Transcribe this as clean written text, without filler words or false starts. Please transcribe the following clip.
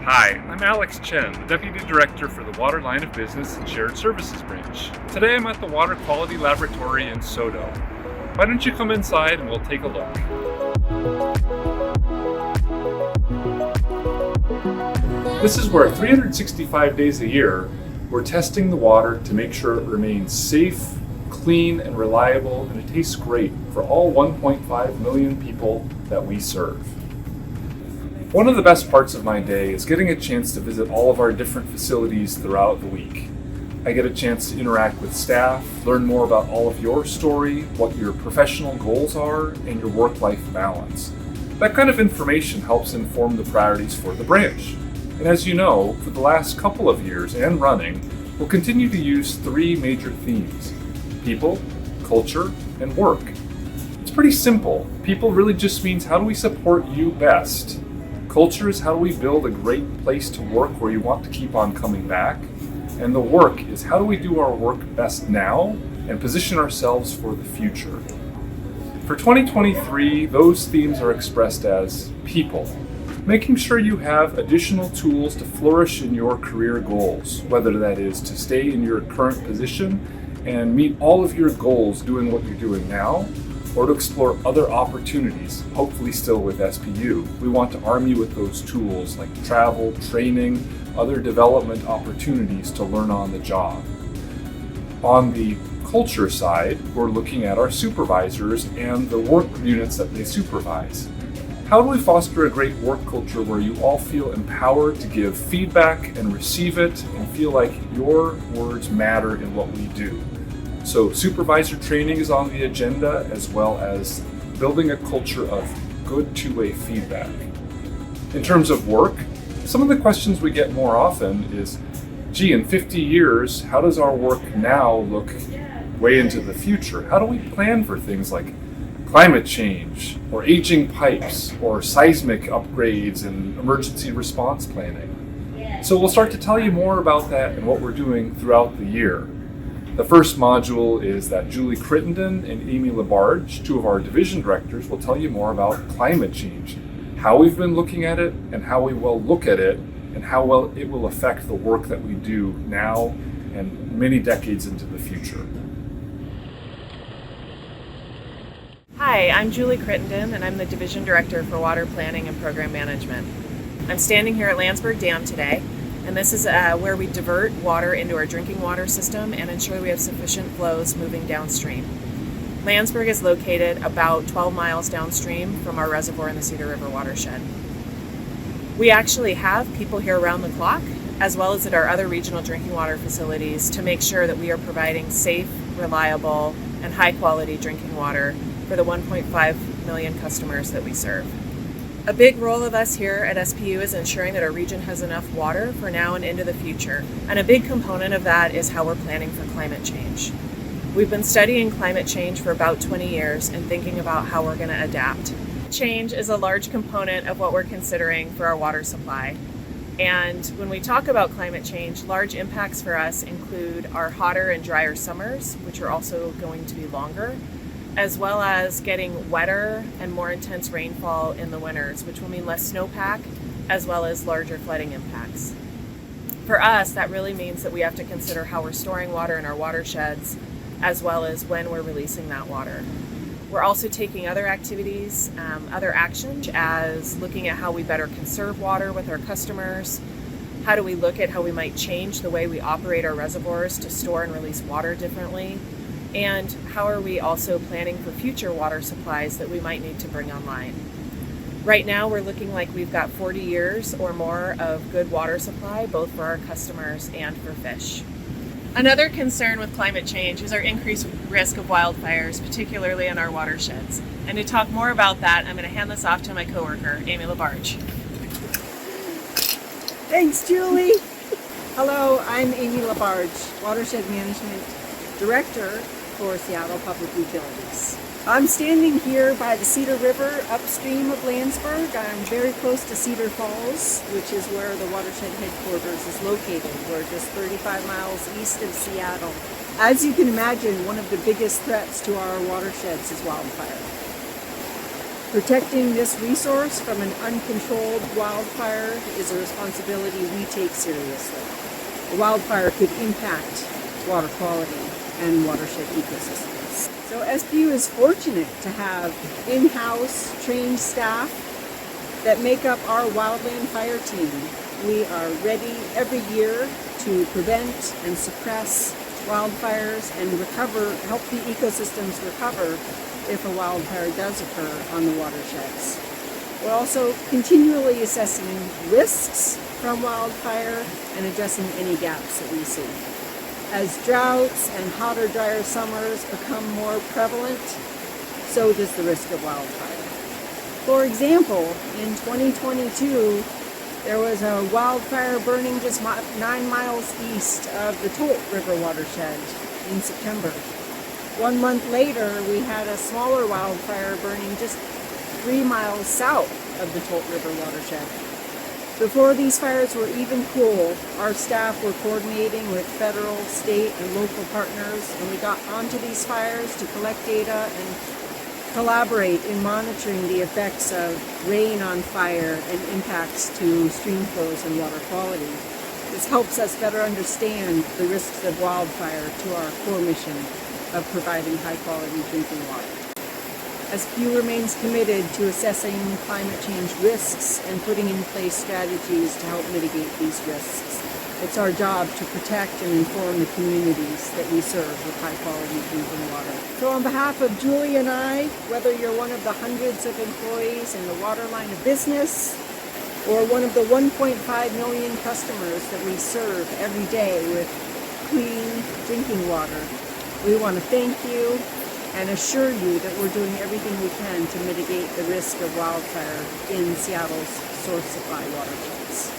Hi, I'm Alex Chen, the Deputy Director for the Water Line of Business and Shared Services Branch. Today I'm at the Water Quality Laboratory in Soto. Why don't you come inside and we'll take a look. This is where 365 days a year, we're testing the water to make sure it remains safe, clean, and reliable, and it tastes great for all 1.5 million people that we serve. One of the best parts of my day is getting a chance to visit all of our different facilities throughout the week. I get a chance to interact with staff, learn more about all of your story, what your professional goals are, and your work-life balance. That kind of information helps inform the priorities for the branch. And as you know, for the last couple of years and running, we'll continue to use three major themes: people, culture, and work. It's pretty simple. People really just means how do we support you best? Culture is how do we build a great place to work where you want to keep on coming back? And the work is how do we do our work best now and position ourselves for the future? For 2023, those themes are expressed as people, making sure you have additional tools to flourish in your career goals, whether that is to stay in your current position and meet all of your goals doing what you're doing now, or to explore other opportunities, hopefully still with SPU. We want to arm you with those tools like travel, training, other development opportunities to learn on the job. On the culture side, we're looking at our supervisors and the work units that they supervise. How do we foster a great work culture where you all feel empowered to give feedback and receive it and feel like your words matter in what we do? So supervisor training is on the agenda, as well as building a culture of good two-way feedback. In terms of work, some of the questions we get more often is, gee, in 50 years, how does our work now look way into the future? How do we plan for things like climate change, or aging pipes, or seismic upgrades and emergency response planning? So we'll start to tell you more about that and what we're doing throughout the year. The first module is that Julie Crittenden and Amy Labarge, two of our division directors, will tell you more about climate change, how we've been looking at it and how we will look at it, and how well it will affect the work that we do now and many decades into the future. Hi, I'm Julie Crittenden, and I'm the Division Director for Water Planning and Program Management. I'm standing here at Landsberg Dam today, and this is where we divert water into our drinking water system and ensure we have sufficient flows moving downstream. Landsberg is located about 12 miles downstream from our reservoir in the Cedar River watershed. We actually have people here around the clock, as well as at our other regional drinking water facilities, to make sure that we are providing safe, reliable, and high-quality drinking water for the 1.5 million customers that we serve. A big role of us here at SPU is ensuring that our region has enough water for now and into the future. And a big component of that is how we're planning for climate change. We've been studying climate change for about 20 years and thinking about how we're going to adapt. Change is a large component of what we're considering for our water supply. And when we talk about climate change, large impacts for us include our hotter and drier summers, which are also going to be longer, as well as getting wetter and more intense rainfall in the winters, which will mean less snowpack, as well as larger flooding impacts. For us, that really means that we have to consider how we're storing water in our watersheds, as well as when we're releasing that water. We're also taking other activities, other actions, as looking at how we better conserve water with our customers. How do we look at how we might change the way we operate our reservoirs to store and release water differently? And how are we also planning for future water supplies that we might need to bring online? Right now, we're looking like we've got 40 years or more of good water supply, both for our customers and for fish. Another concern with climate change is our increased risk of wildfires, particularly in our watersheds. And to talk more about that, I'm going to hand this off to my coworker, Amy Labarge. Thanks, Julie. Hello, I'm Amy Labarge, Watershed Management Director for Seattle Public Utilities. I'm standing here by the Cedar River upstream of Landsberg. I'm very close to Cedar Falls, which is where the watershed headquarters is located. We're just 35 miles east of Seattle. As you can imagine, one of the biggest threats to our watersheds is wildfire. Protecting this resource from an uncontrolled wildfire is a responsibility we take seriously. A wildfire could impact water quality and watershed ecosystems. So SPU is fortunate to have in-house trained staff that make up our wildland fire team. We are ready every year to prevent and suppress wildfires and help the ecosystems recover if a wildfire does occur on the watersheds. We're also continually assessing risks from wildfire and addressing any gaps that we see. As droughts and hotter, drier summers become more prevalent, so does the risk of wildfire. For example, in 2022, there was a wildfire burning just 9 miles east of the Tolt River watershed in September. 1 month later, we had a smaller wildfire burning just 3 miles south of the Tolt River watershed. Before these fires were even cool, our staff were coordinating with federal, state, and local partners, and we got onto these fires to collect data and collaborate in monitoring the effects of rain on fire and impacts to stream flows and water quality. This helps us better understand the risks of wildfire to our core mission of providing high-quality drinking water. SPU remains committed to assessing climate change risks and putting in place strategies to help mitigate these risks. It's our job to protect and inform the communities that we serve with high-quality drinking water. So on behalf of Julie and I, whether you're one of the hundreds of employees in the water line of business or one of the 1.5 million customers that we serve every day with clean drinking water, we want to thank you and assure you that we're doing everything we can to mitigate the risk of wildfire in Seattle's source supply watersheds.